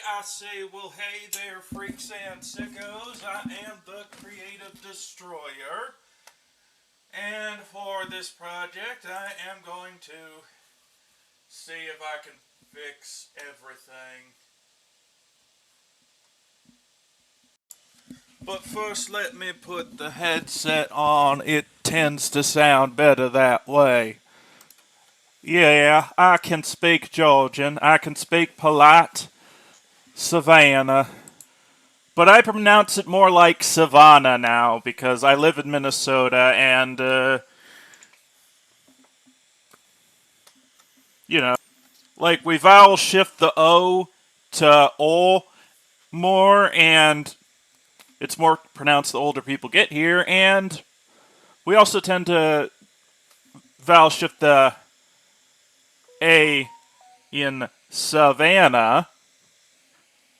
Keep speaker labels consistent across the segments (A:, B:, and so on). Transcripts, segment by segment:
A: I say, well, hey there, freaks and sickos. I am the Creative Destroyer. And for this project, I am going to see if I can fix everything. But first, let me put the headset on. It tends to sound better that way. Yeah, I can speak Georgian. I can speak polite Savannah. But I pronounce it more like Savannah now because I live in Minnesota and, like we vowel shift the O to O more and it's more pronounced the older people get here. And we also tend to vowel shift the A in Savannah.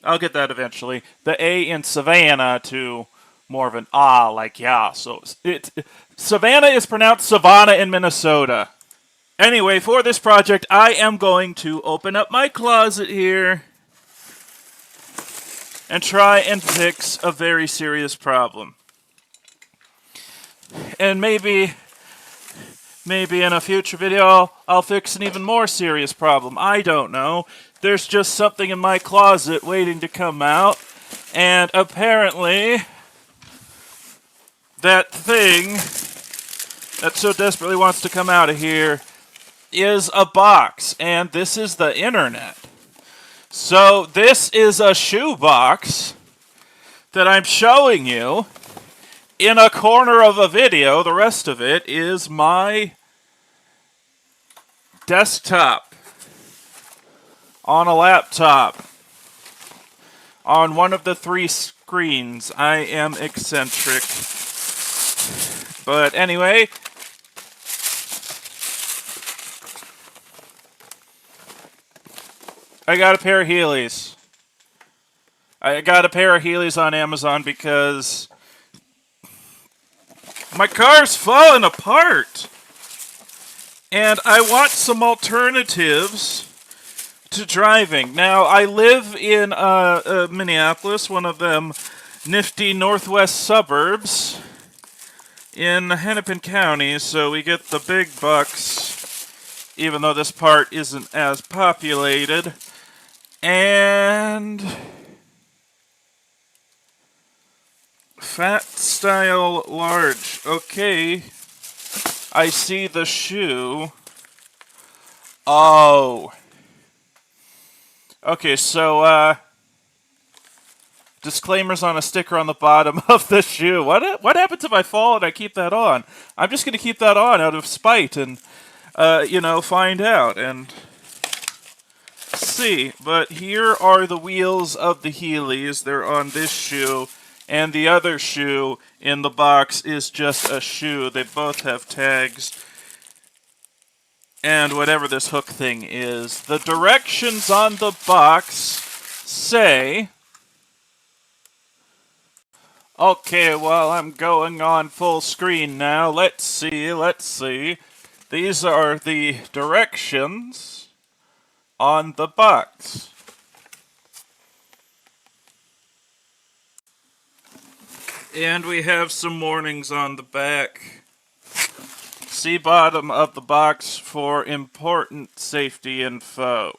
A: I'll get that eventually. The A in Savannah to more of an ah, like yeah. So Savannah is pronounced Savannah in Minnesota. Anyway, for this project, I am going to open up my closet here and try and fix a very serious problem. And maybe in a future video, I'll fix an even more serious problem. I don't know. There's just something in my closet waiting to come out. And apparently, that thing that so desperately wants to come out of here is a box. And this is the internet. So this is a shoe box that I'm showing you in a corner of a video. The rest of it is my desktop on a laptop on one of the 3 screens. I am eccentric. But anyway, I got a pair of Heelys. I got a pair of Heelys on Amazon because my car's falling apart. And I want some alternatives to driving. Now, I live in Minneapolis, one of them nifty northwest suburbs in Hennepin County, so we get the big bucks, even though this part isn't as populated. And fat style large. Okay. I see the shoe. Oh. Okay, so, disclaimers on a sticker on the bottom of the shoe. What happens if I fall and I keep that on? I'm just going to keep that on out of spite and, find out and see. But here are the wheels of the Heelys. They're on this shoe. And the other shoe in the box is just a shoe. They both have tags. And whatever this hook thing is. The directions on the box say... Okay, well, I'm going on full screen now. Let's see. These are the directions on the box. And we have some warnings on the back. See bottom of the box for important safety info.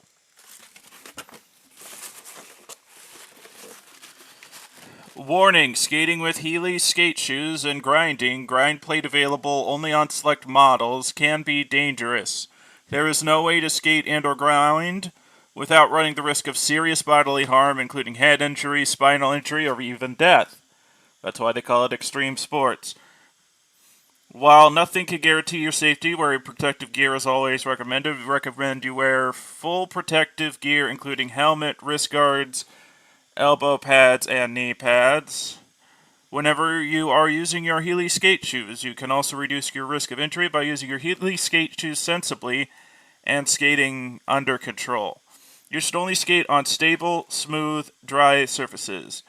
A: Warning, skating with Heelys skate shoes and grind plate available only on select models, can be dangerous. There is no way to skate and or grind without running the risk of serious bodily harm, including head injury, spinal injury, or even death. That's why they call it extreme sports. While nothing can guarantee your safety, wearing protective gear is always recommended. We recommend you wear full protective gear, including helmet, wrist guards, elbow pads, and knee pads. Whenever you are using your Heelys skate shoes, you can also reduce your risk of injury by using your Heelys skate shoes sensibly and skating under control. You should only skate on stable, smooth, dry surfaces.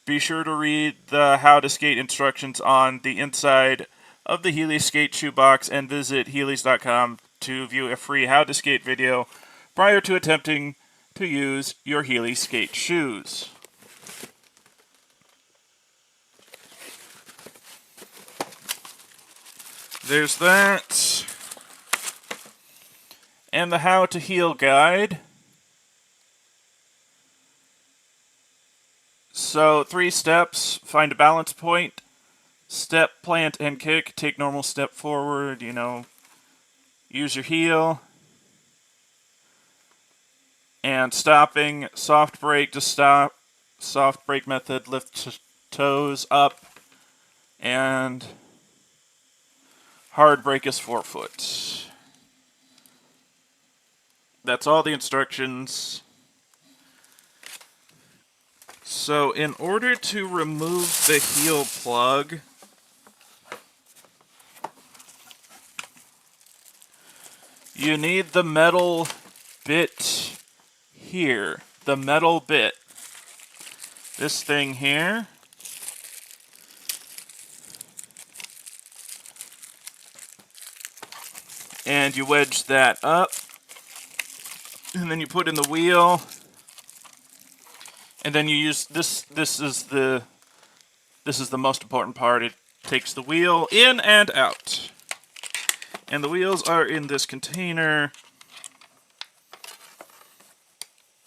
A: Be sure to read the how to skate instructions on the inside of the Heelys skate shoe box and visit Heelys.com to view a free how to skate video prior to attempting to use your Heelys skate shoes. There's that. And the How to Heel guide. So 3 steps: find a balance point, step, plant, and kick. Take normal step forward, use your heel. And stopping, soft brake to stop, soft brake method, lift toes up, and hard brake is forefoot. That's all the instructions. So in order to remove the heel plug, you need the metal bit here. The metal bit. This thing here. And you wedge that up. And then you put in the wheel. And then you use this. This is the most important part. It takes the wheel in and out. And the wheels are in this container.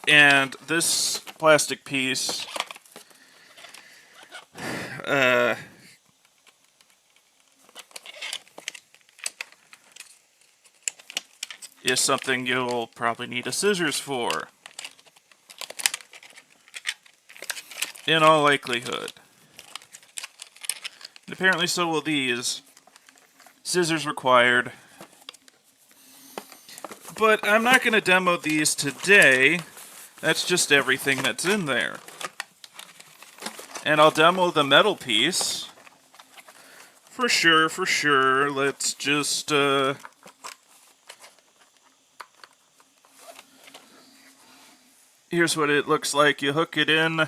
A: And this plastic piece is something you'll probably need a scissors for. In all likelihood. And apparently so will these. Scissors required. But I'm not going to demo these today. That's just everything that's in there. And I'll demo the metal piece. For sure. Let's just, here's what it looks like. You hook it in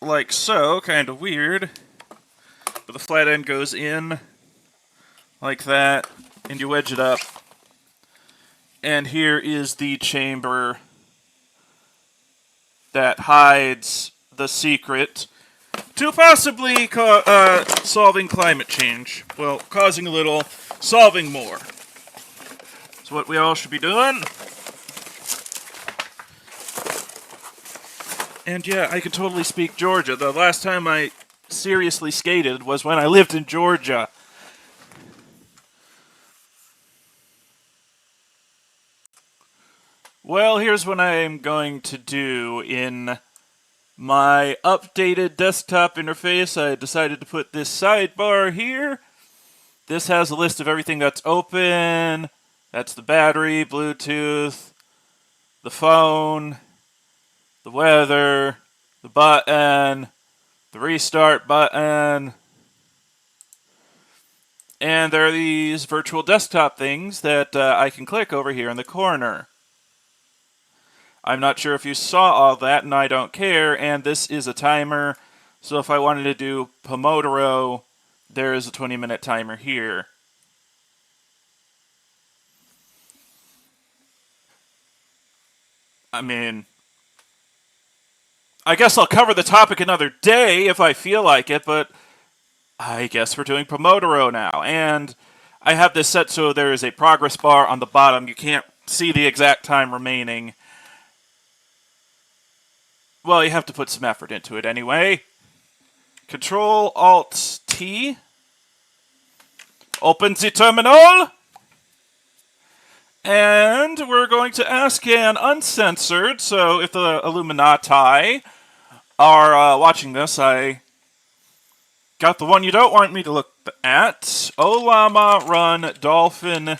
A: like so, kind of weird. But the flat end goes in like that, and you wedge it up. And here is the chamber that hides the secret to possibly solving climate change. Well, causing a little, solving more. That's what we all should be doing. And yeah, I could totally speak Georgia. The last time I seriously skated was when I lived in Georgia. Well, here's what I'm going to do. In my updated desktop interface, I decided to put this sidebar here. This has a list of everything that's open. That's the battery, Bluetooth, the phone, the weather, the button, the restart button. And there are these virtual desktop things that I can click over here in the corner. I'm not sure if you saw all that, and I don't care, and this is a timer, so if I wanted to do Pomodoro, there is a 20-minute timer here. I mean, I guess I'll cover the topic another day if I feel like it, but I guess we're doing Pomodoro now, and I have this set so there is a progress bar on the bottom. You can't see the exact time remaining. Well, you have to put some effort into it anyway. Control-Alt-T. Open the terminal. And we're going to ask an uncensored, so if the Illuminati are watching this, I got the one you don't want me to look at. Olama Run Dolphin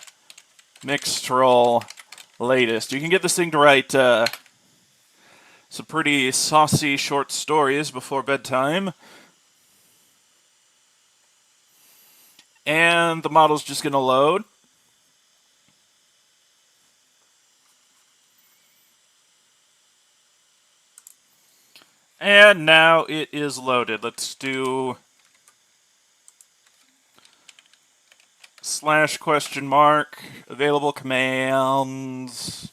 A: Mixtrol latest. You can get this thing to write some pretty saucy short stories before bedtime. And the model's just going to load. And now it is loaded. Let's do slash question mark, available commands,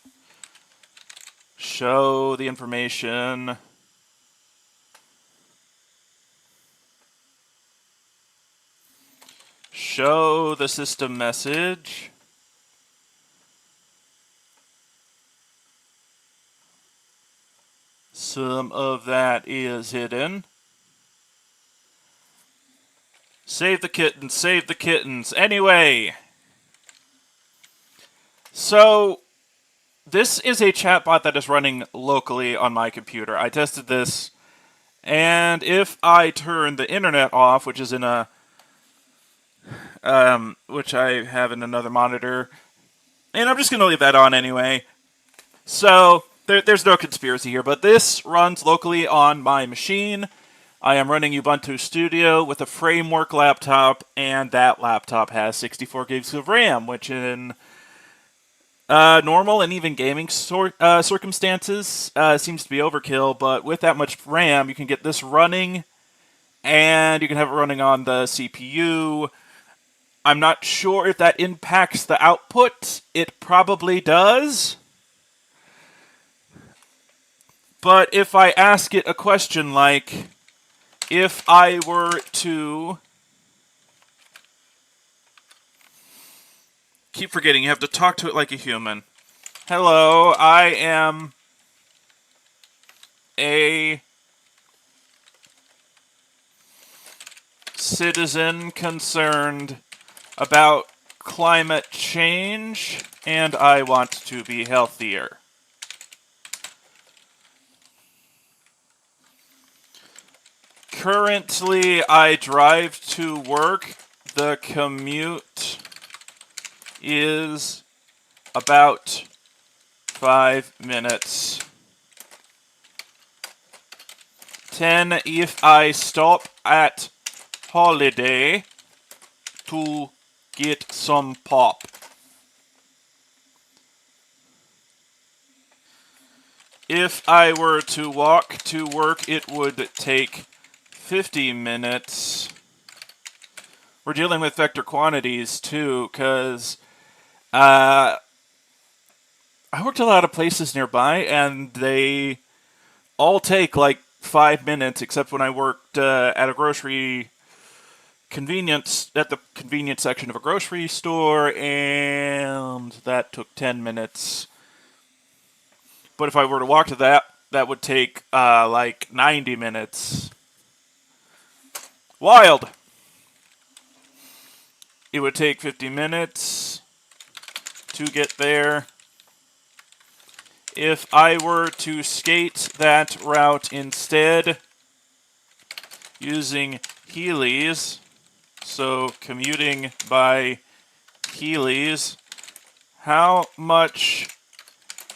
A: show the information. Show the system message. Some of that is hidden. Save the kittens, save the kittens. Anyway, so this is a chatbot that is running locally on my computer. I tested this, and if I turn the internet off, which is in a which I have in another monitor, and I'm just going to leave that on anyway. So there's no conspiracy here, but this runs locally on my machine. I am running Ubuntu Studio with a framework laptop, and that laptop has 64 gigs of RAM, which in normal and even gaming circumstances seems to be overkill. But with that much RAM, you can get this running, and you can have it running on the CPU. I'm not sure if that impacts the output. It probably does. But if I ask it a question like, if I were to... Keep forgetting, you have to talk to it like a human. Hello, I am a citizen concerned about climate change, and I want to be healthier. Currently, I drive to work. The commute is about 5 minutes. 10 if I stop at Holiday to get some pop. If I were to walk to work, it would take 50 minutes. We're dealing with vector quantities too, because I worked a lot of places nearby, and they all take like 5 minutes, except when I worked at a grocery convenience, at the convenience section of a grocery store, and that took 10 minutes. But if I were to walk to that, that would take like 90 minutes. Wild! It would take 50 minutes to get there. If I were to skate that route instead, using Heelys, so commuting by Heelys, how much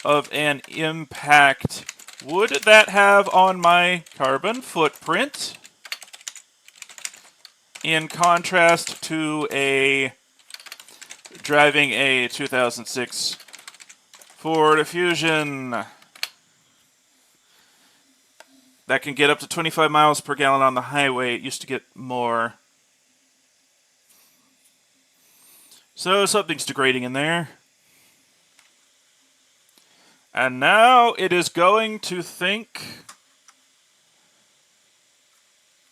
A: of an impact would that have on my carbon footprint? In contrast to driving a 2006 Ford Fusion that can get up to 25 miles per gallon on the highway. It used to get more. So something's degrading in there. And now it is going to think.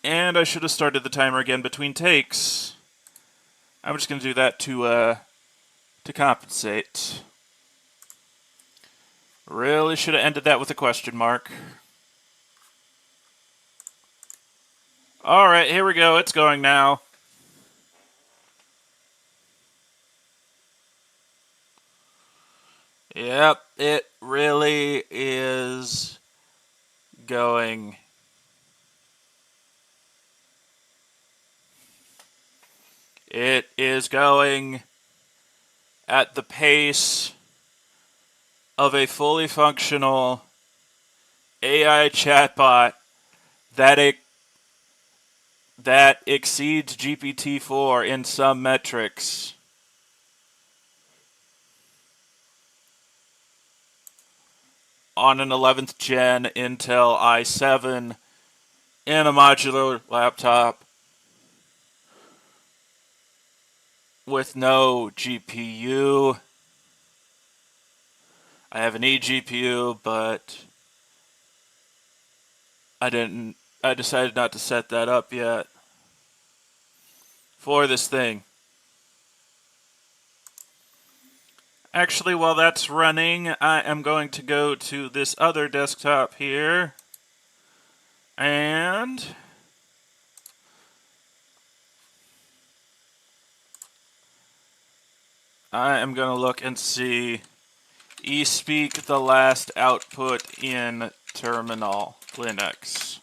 A: And I should have started the timer again between takes. I'm just going to do that to compensate. Really should have ended that with a question mark. Alright, here we go. It's going now. Yep, it really is going. It is going at the pace of a fully functional AI chatbot that exceeds GPT-4 in some metrics. On an 11th gen Intel i7 in a modular laptop with no GPU. I have an eGPU, but I decided not to set that up yet for this thing. Actually, while that's running, I am going to go to this other desktop here, and I am going to look and see eSpeak the last output in terminal Linux.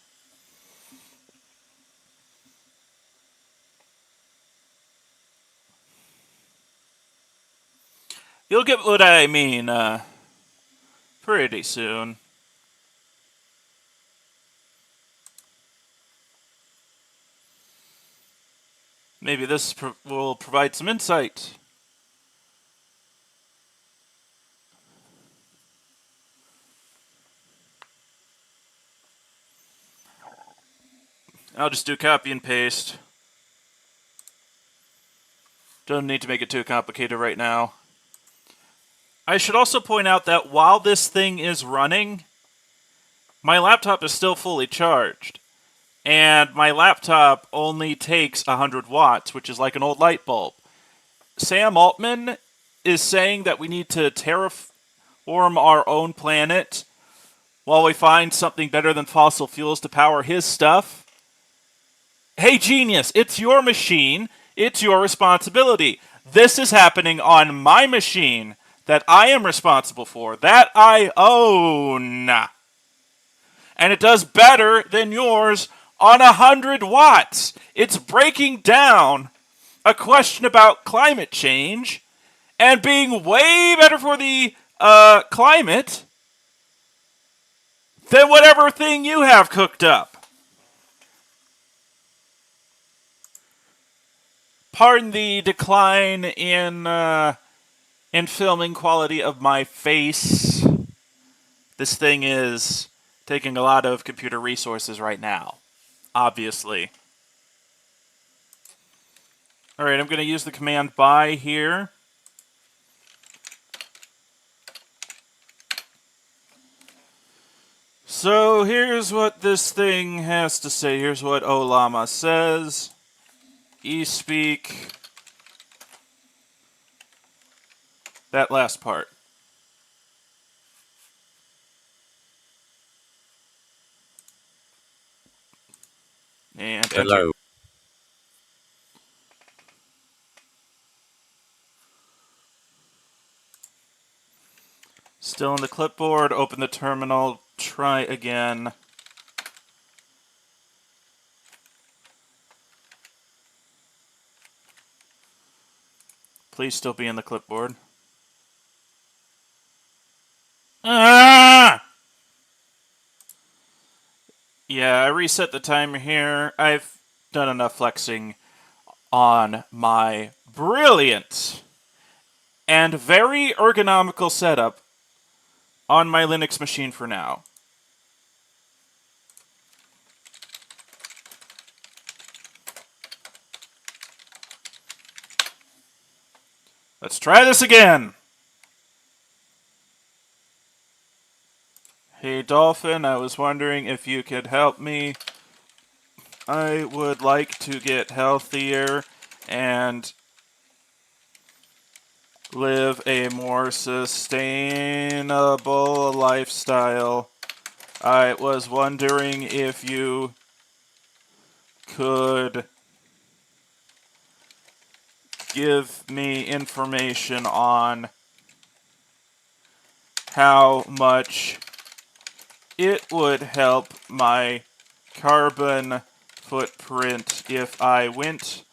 A: You'll get what I mean pretty soon. Maybe this will provide some insight. I'll just do copy and paste. Don't need to make it too complicated right now. I should also point out that while this thing is running, my laptop is still fully charged. And my laptop only takes 100 watts, which is like an old light bulb. Sam Altman is saying that we need to terraform our own planet while we find something better than fossil fuels to power his stuff. Hey, genius, it's your machine. It's your responsibility. This is happening on my machine that I am responsible for, that I own. And it does better than yours on 100 watts. It's breaking down a question about climate change and being way better for the climate than whatever thing you have cooked up. Pardon the decline in filming quality of my face. This thing is taking a lot of computer resources right now, obviously. All right, I'm going to use the command by here. So here's what this thing has to say. Here's what Olama says. eSpeak. That last part. And enter.
B: Hello.
A: Still in the clipboard. Open the terminal. Try again. Please still be in the clipboard. Ah! Yeah, I reset the timer here. I've done enough flexing on my brilliant and very ergonomical setup on my Linux machine for now. Let's try this again. Hey, Dolphin, I was wondering if you could help me. I would like to get healthier and live a more sustainable lifestyle. I was wondering if you could give me information on how much it would help my carbon footprint if I went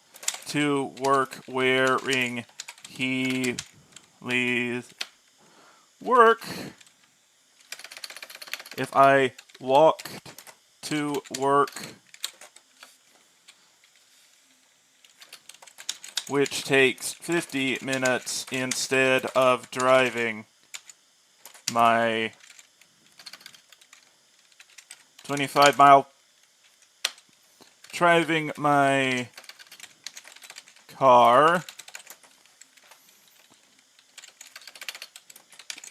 A: to work wearing Heelys. Work if I walked to work, which takes 50 minutes instead of driving my 25-mile driving my car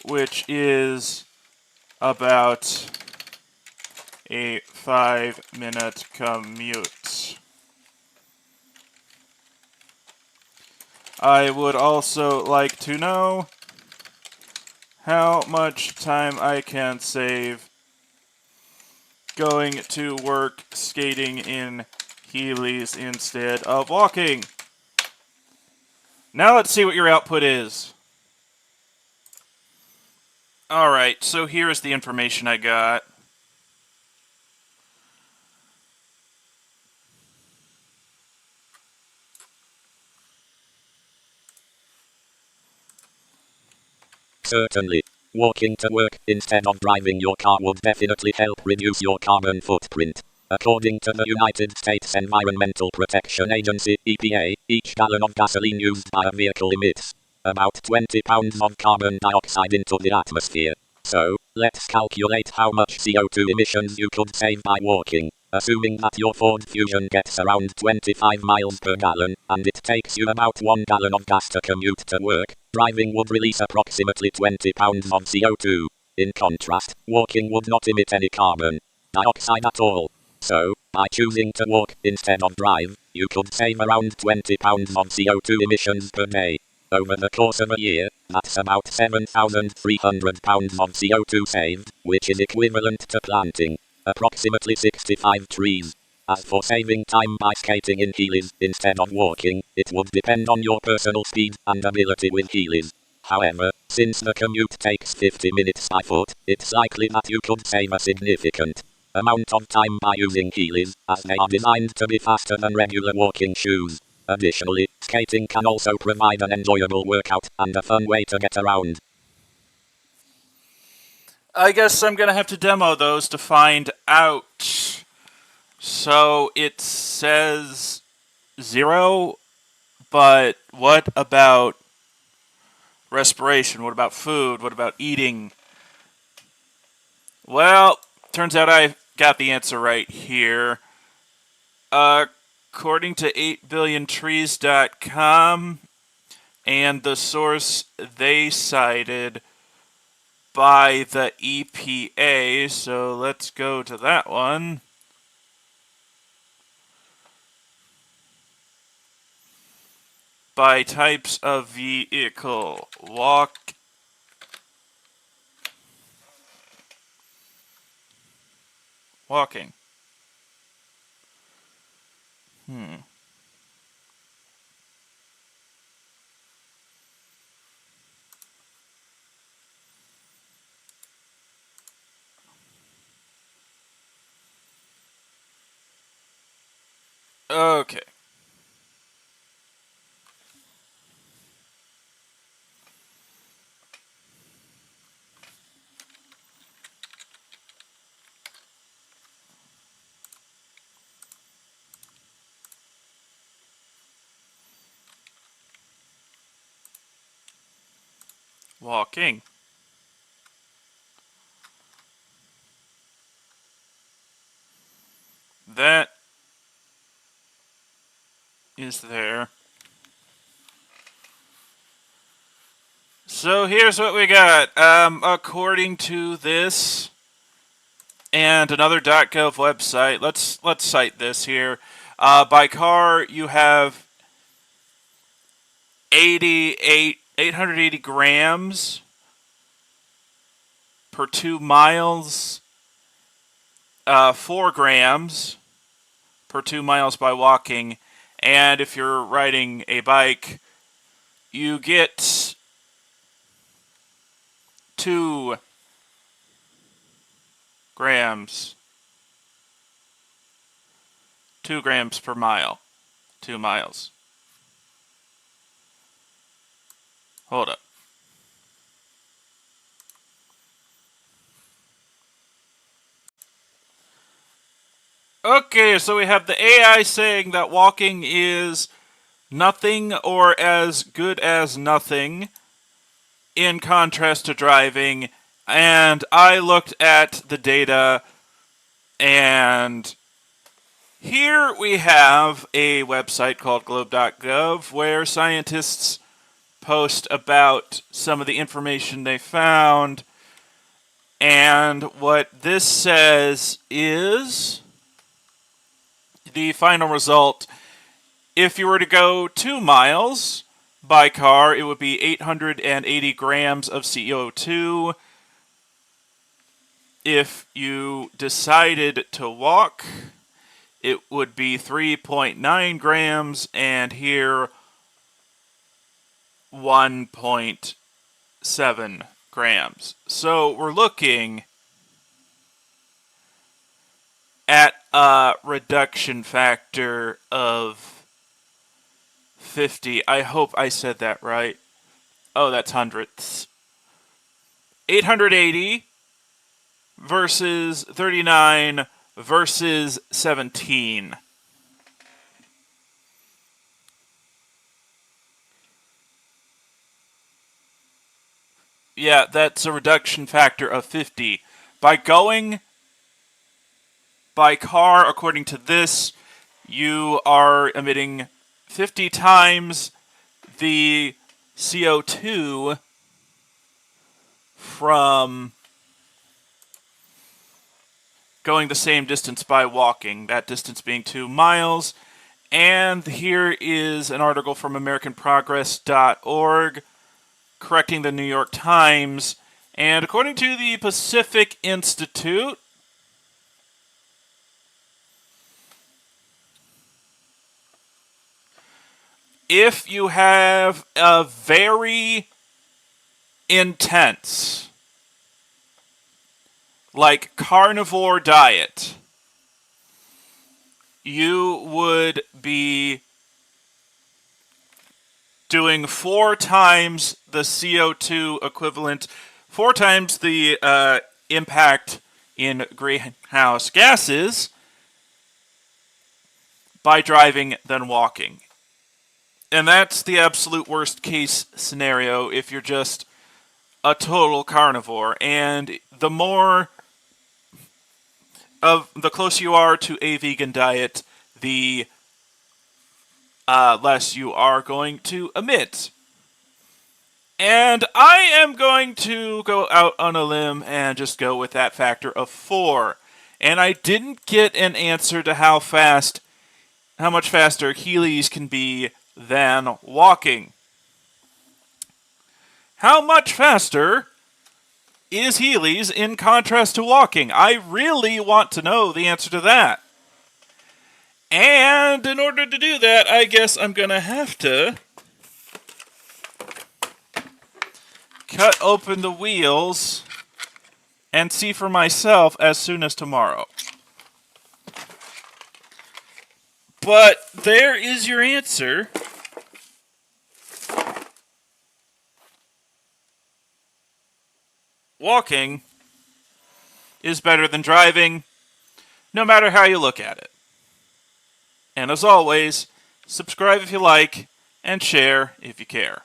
A: which is about a 5-minute commute. I would also like to know how much time I can save going to work skating in Heelys instead of walking. Now let's see what your output is. Alright, so here's the information I got.
B: Certainly. Walking to work instead of driving your car would definitely help reduce your carbon footprint. According to the United States Environmental Protection Agency, EPA, each gallon of gasoline used by a vehicle emits about 20 pounds of carbon dioxide into the atmosphere. So, let's calculate how much CO2 emissions you could save by walking. Assuming that your Ford Fusion gets around 25 miles per gallon, and it takes you about 1 gallon of gas to commute to work, driving would release approximately 20 pounds of CO2. In contrast, walking would not emit any carbon dioxide at all. So, by choosing to walk instead of drive, you could save around 20 pounds of CO2 emissions per day. Over the course of a year, that's about 7,300 pounds of CO2 saved, which is equivalent to planting approximately 65 trees. As for saving time by skating in Heelys instead of walking, it would depend on your personal speed and ability with Heelys. However, since the commute takes 50 minutes by foot, it's likely that you could save a significant amount of time by using Heelys, as they are designed to be faster than regular walking shoes. Additionally, skating can also provide an enjoyable workout and a fun way to get around.
A: I guess I'm going to have to demo those to find out. So it says 0, but what about respiration? What about food? What about eating? Well, turns out I got the answer right here. According to 8billiontrees.com and the source they cited by the EPA, so let's go to that one. By types of vehicle. Walking. Okay. Walking. That is there. So here's what we got. According to this and another .gov website, let's cite this here. By car, you have 880 grams per 2 miles. 4 grams per 2 miles by walking, and if you're riding a bike, you get 2 grams. 2 grams per mile. 2 miles. Hold up. Okay, so we have the AI saying that walking is nothing or as good as nothing, in contrast to driving, and I looked at the data, and here we have a website called globe.gov where scientists post about some of the information they found. And what this says is the final result. If you were to go 2 miles by car, it would be 880 grams of CO2. If you decided to walk, it would be 3.9 grams, and here 1.7 grams. So we're looking at a reduction factor of 50. I hope I said that right. Oh, that's hundredths. 880 versus 39 versus 17. Yeah, that's a reduction factor of 50. By going by car, according to this, you are emitting 50 times the CO2 from going the same distance by walking, that distance being 2 miles. And here is an article from AmericanProgress.org correcting the New York Times. And according to the Pacific Institute, if you have a very intense, like carnivore diet, you would be doing 4 times the CO2 equivalent, 4 times the impact in greenhouse gases by driving than walking. And that's the absolute worst case scenario if you're just a total carnivore. And the closer you are to a vegan diet, the less you are going to emit. And I am going to go out on a limb and just go with that factor of 4. And I didn't get an answer to how much faster Heelys can be than walking. How much faster is Heelys in contrast to walking? I really want to know the answer to that. And in order to do that, I guess I'm going to have to cut open the wheels and see for myself as soon as tomorrow. But there is your answer. Walking is better than driving, no matter how you look at it. And as always, subscribe if you like, and share if you care.